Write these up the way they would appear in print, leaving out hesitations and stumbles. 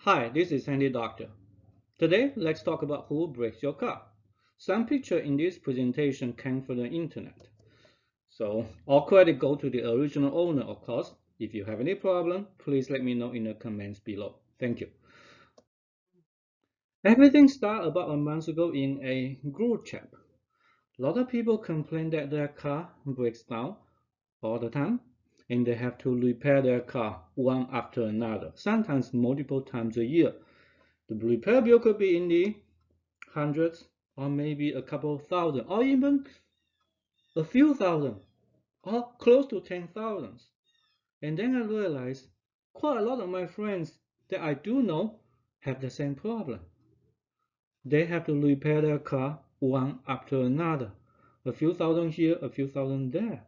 Hi, this is Handy Doctor. Today, let's talk about who breaks your car. Some picture in this presentation came from the internet. So, all credit go to the original owner, of course. If you have any problem, please let me know in the comments below. Thank you. Everything started about a month ago in a group chat. A lot of people complain that their car breaks down all the time and they have to repair their car one after another, sometimes multiple times a year. The repair bill could be in the hundreds or maybe a couple thousand or even a few thousand or close to 10,000. And then I realized quite a lot of my friends that I do know have the same problem. They have to repair their car one after another, a few thousand here, a few thousand there.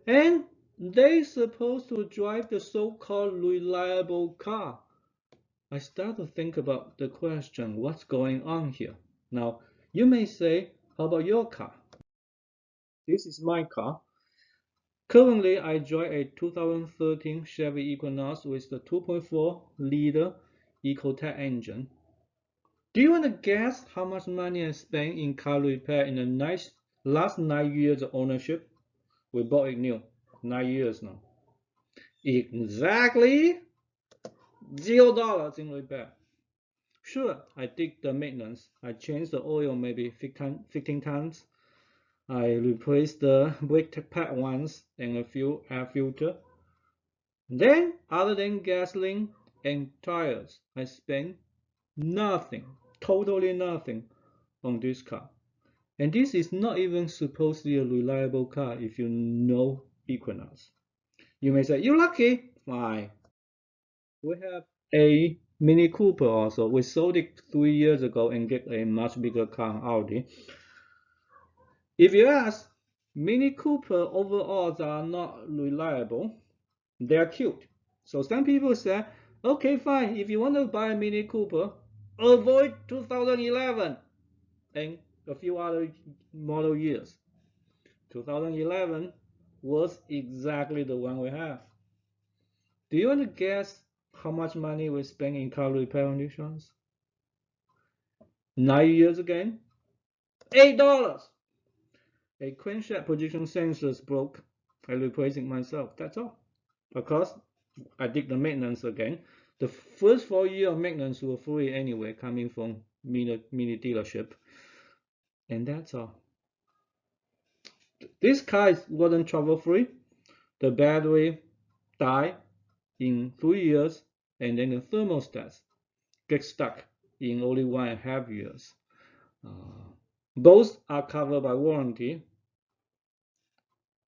And they supposed to drive the so-called reliable car. I start to think about the question, what's going on here? Now, you may say, how about your car? This is my car. Currently, I drive a 2013 Chevy Equinox with the 2.4-liter EcoTec engine. Do you want to guess how much money I spent in car repair in the last 9 years of ownership? We bought it new, 9 years now. Exactly $0 in repair. Sure, I did the maintenance. I changed the oil maybe 15 times. I replaced the brake pad once and a few air filter. Then, other than gasoline and tires, I spent nothing, totally nothing on this car. And this is not even supposedly a reliable car if you know Equinox. You may say, you're lucky. Fine. We have a Mini Cooper also. We sold it 3 years ago and get a much bigger car, Audi. If you ask, Mini Cooper overalls are not reliable. They're cute. So some people say, okay, fine. If you want to buy a Mini Cooper, avoid 2011 and a few other model years. 2011 was exactly the one we have. Do you want to guess how much money we spent in car repair on these ones? 9 years again, $8. A crankshaft position sensor broke. I replaced it myself. That's all. Of course, I did the maintenance again. The first 4 years of maintenance were free anyway, coming from mini dealership. And that's all. This car wasn't trouble free. The battery died in 3 years, and then the thermostat gets stuck in only 1.5 years. Both are covered by warranty.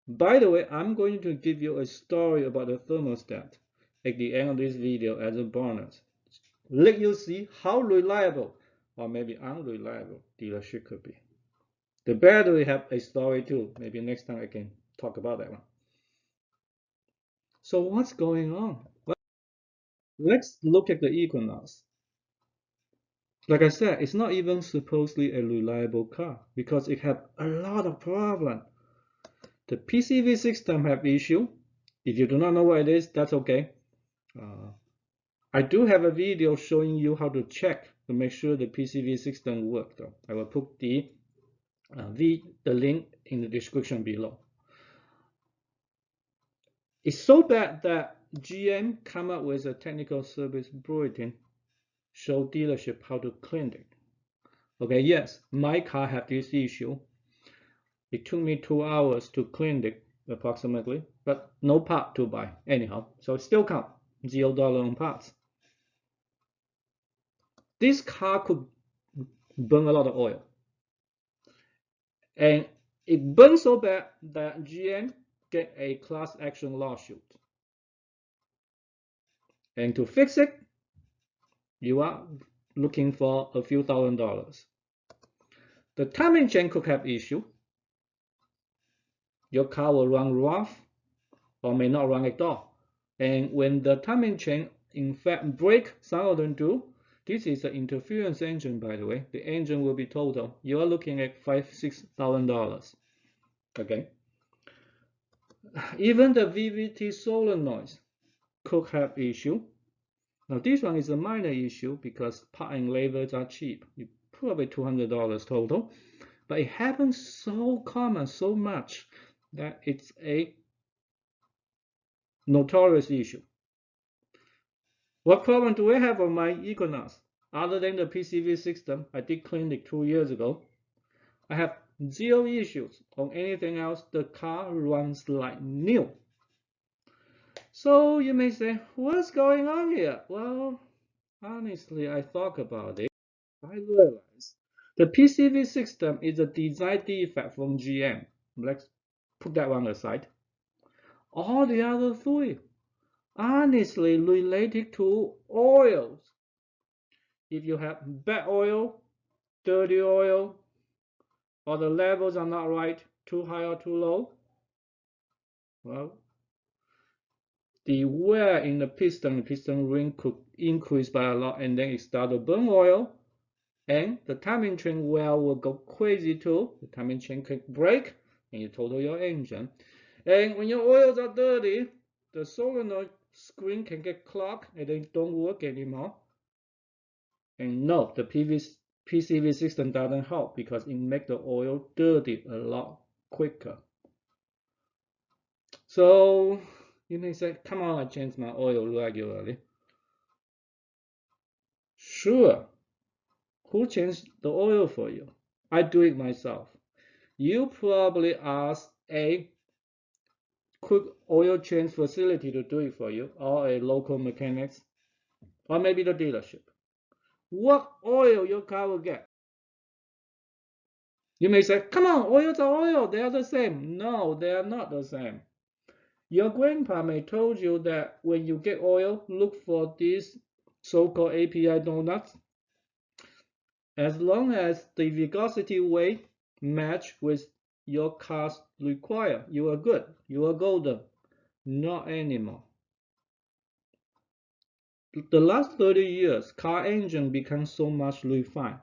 By the way, I'm going to give you a story about the thermostat at the end of this video as a bonus. Let you see how reliable or maybe unreliable dealership could be. The battery have a story too. Maybe next time I can talk about that one. So what's going on? Well, let's look at the Equinox. Like I said, it's not even supposedly a reliable car because it have a lot of problem. The PCV system have issue. If you do not know what it is, that's okay. I do have a video showing you how to check to make sure the PCV system works. Though I will put the link in the description below. It's so bad that GM come up with a technical service bulletin show dealership how to clean it. Okay, yes, my car had this issue. It took me 2 hours to clean it approximately, but no part to buy anyhow, so it still count $0 on parts. This car could burn a lot of oil, and it burned so bad that GM get a class action lawsuit. And to fix it, you are looking for a few $1,000s. The timing chain could have issue. Your car will run rough or may not run at all. And when the timing chain in fact break, some of them do. This is an interference engine, by the way. The engine will be total. You are looking at $5,000-6,000. Okay. Even the VVT solenoid could have issue. Now this one is a minor issue because part and labels are cheap. It's probably $200 total, but it happens so common, so much that it's a notorious issue. What problem do I have on my Equinox? Other than the PCV system, I did clean it 2 years ago. I have zero issues on anything else. The car runs like new. So you may say, what's going on here? Well, honestly, I thought about it. I realized the PCV system is a design defect from GM. Let's put that one aside. All the other three, honestly, related to oils. If you have bad oil, dirty oil, or the levels are not right, too high or too low, well, the wear in the piston ring could increase by a lot, and then it start to burn oil, and the timing chain wear will go crazy too. The timing chain can break, and you total your engine. And when your oils are dirty, the solenoid screen can get clogged, and then don't work anymore. And no, the PCV system doesn't help because it makes the oil dirty a lot quicker. So you may say, come on, I change my oil regularly. Sure, who changed the oil for you? I do it myself. You probably ask a quick oil change facility to do it for you, or a local mechanics, or maybe the dealership. What oil your car will get? You may say, come on, oils are oil, they are the same. No, they are not the same. Your grandpa may told you that when you get oil, look for these so-called API donuts. As long as the viscosity weight match with your car's require, you are good. You are golden. Not anymore. The last 30 years, car engine become so much refined.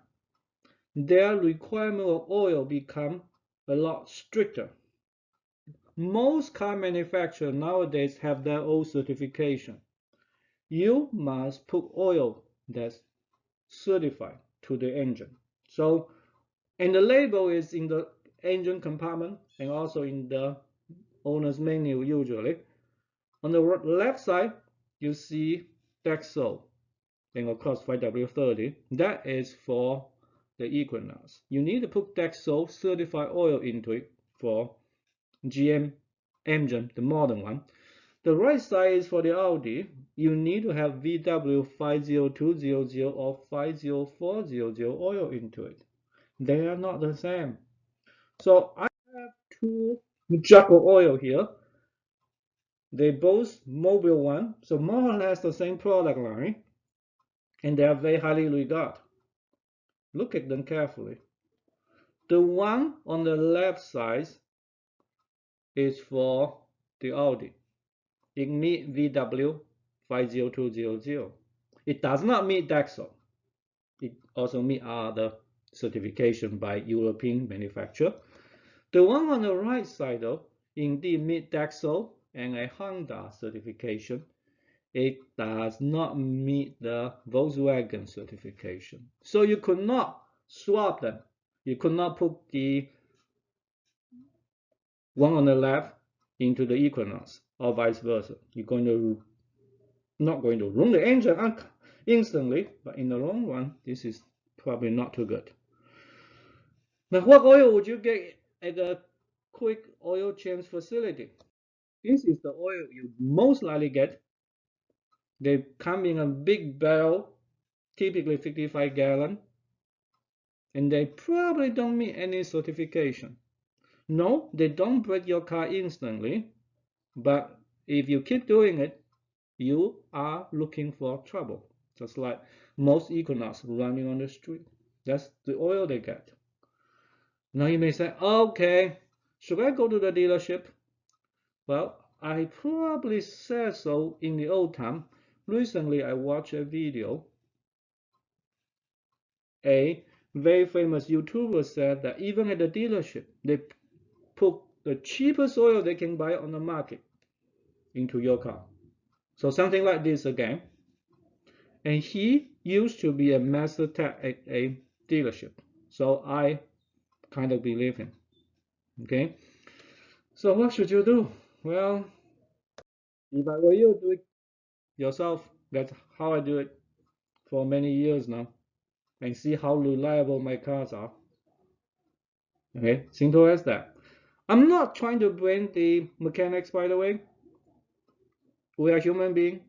Their requirement of oil become a lot stricter. Most car manufacturers nowadays have their own certification. You must put oil that's certified to the engine. So, and the label is in the engine compartment and also in the owner's menu usually. On the left side, you see Dexo and of course 5W30. That is for the Equinox. You need to put Dexo certified oil into it for GM engine, the modern one. The right side is for the Audi. You need to have VW 50200 or 50400 oil into it. They are not the same. So I have two jug of oil here. They both mobile one, so more or less the same product line, and they are very highly regarded. Look at them carefully. The one on the left side is for the Audi. It meets VW 50200. It does not meet Dexo. It also meets other certification by European manufacturer. The one on the right side, though, indeed meets Dexo and a Honda certification. It does not meet the Volkswagen certification. So you could not swap them. You could not put the one on the left into the Equinox or vice versa. You're not going to ruin the engine instantly, but in the long run, this is probably not too good. Now, what oil would you get at a quick oil change facility? This is the oil you most likely get. They come in a big barrel, typically 55 gallon, and they probably don't meet any certification. No, they don't break your car instantly, but if you keep doing it, you are looking for trouble. Just like most Equinox running on the street. That's the oil they get. Now you may say, okay, should I go to the dealership? Well, I probably said so in the old time. Recently, I watched a video. A very famous YouTuber said that even at the dealership, they put the cheapest oil they can buy on the market into your car. So something like this again. and he used to be a master tech at a dealership. So I kind of believe him. Okay. So what should you do? Well, if I were you, do it yourself. That's how I do it for many years now, and see how reliable my cars are. Okay, simple as that. I'm not trying to blame the mechanics, by the way. We are human beings.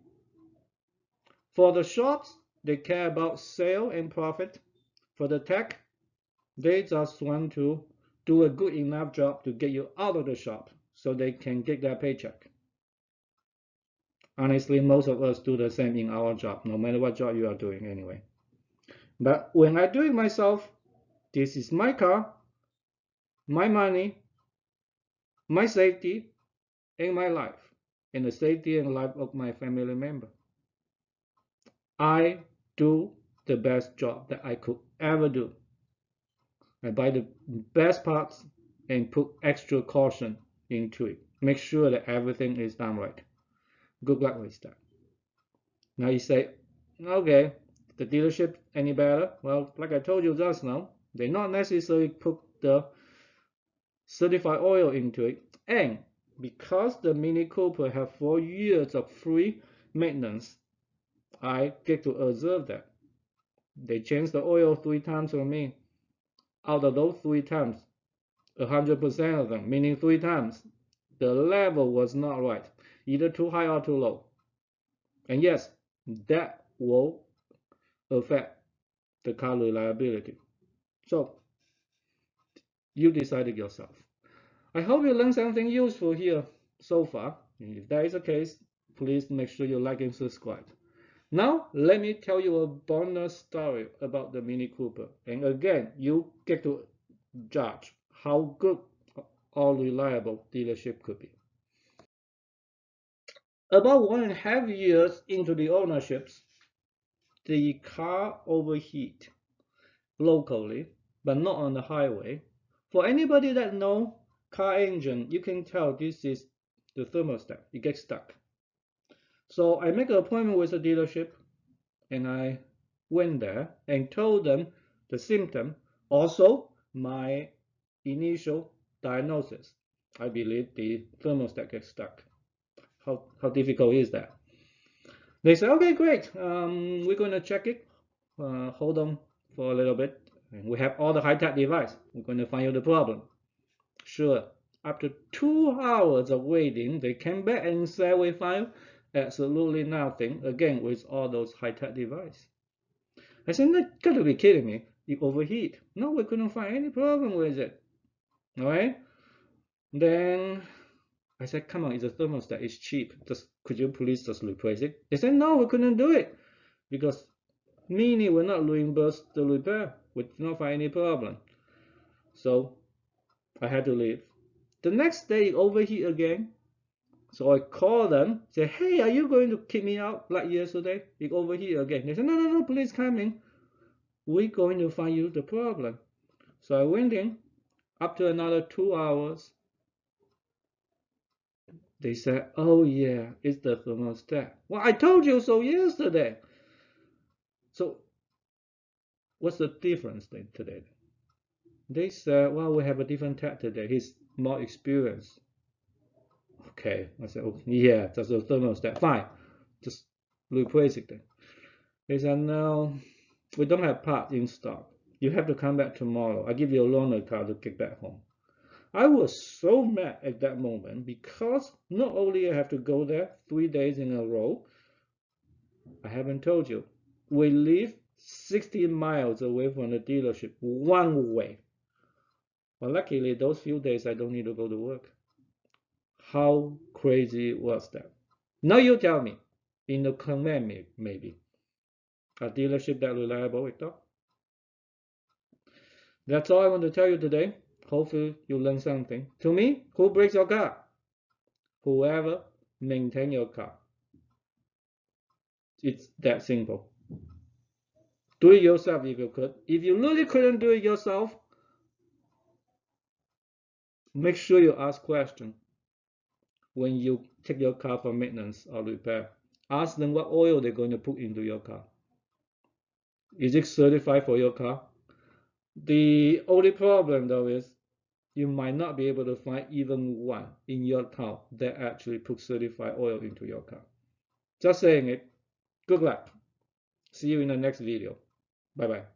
For the shops, they care about sale and profit. For the tech, they just want to do a good enough job to get you out of the shop so they can get their paycheck. Honestly, most of us do the same in our job, no matter what job you are doing anyway. But when I do it myself, this is my car, my money, my safety, and my life, and the safety and life of my family member. I do the best job that I could ever do. I buy the best parts and put extra caution into it. Make sure that everything is done right. Good luck with that. Now you say, okay, the dealership any better? Well, like I told you just now, they not necessarily put the certified oil into it. And because the Mini Cooper have 4 years of free maintenance, I get to observe that. They changed the oil 3 times for me. Out of those 3 times, 100% of them, meaning 3 times, the level was not right, either too high or too low. And yes, that will affect the car reliability. So you decide it yourself. I hope you learned something useful here so far. And if that is the case, please make sure you like and subscribe. Now, let me tell you a bonus story about the Mini Cooper. And again, you get to judge how good or reliable dealership could be. About 1.5 years into the ownerships, the car overheat locally, but not on the highway. For anybody that know car engine, you can tell this is the thermostat. It gets stuck. So I make an appointment with the dealership, and I went there and told them the symptom, also my initial diagnosis. I believe the thermostat gets stuck. How difficult is that? They said, okay, great. We're going to check it. Hold on for a little bit. And we have all the high-tech device. We're going to find you the problem. Sure. After 2 hours of waiting, they came back and said we found absolutely nothing. Again, with all those high-tech device. I said, you gotta be kidding me. You overheat. No, we couldn't find any problem with it. All right. Then I said, come on, it's a thermostat. It's cheap. Just could you please just replace it? They said, no, we couldn't do it because Mini will not reimburse the repair. We did not find any problem. So I had to leave. The next day it overheat again. So I called them, say, hey, are you going to kick me out like yesterday? It overheat again. They said, no, please come in. We're going to find you the problem. So I went in. After another 2 hours, they said, oh yeah, it's the thermostat. Well, I told you so yesterday. So what's the difference then today? They said, well, we have a different tech today. He's more experienced. Okay, I said, oh, yeah, that's a thermostat. Fine, just replace it then. They said, no, we don't have parts in stock. You have to come back tomorrow. I give you a loaner car to get back home. I was so mad at that moment because not only I have to go there 3 days in a row, I haven't told you, we live 60 miles away from the dealership one way. But luckily, those few days I don't need to go to work. How crazy was that? Now you tell me, in the comment maybe, a dealership that reliable with that? That's all I want to tell you today. Hopefully you learned something. To me, who breaks your car? Whoever maintain your car. It's that simple. Do it yourself if you could. If you really couldn't do it yourself, make sure you ask questions when you take your car for maintenance or repair. Ask them what oil they're going to put into your car. Is it certified for your car? The only problem though is you might not be able to find even one in your town that actually puts certified oil into your car. Just saying it. Good luck. See you in the next video. Bye bye.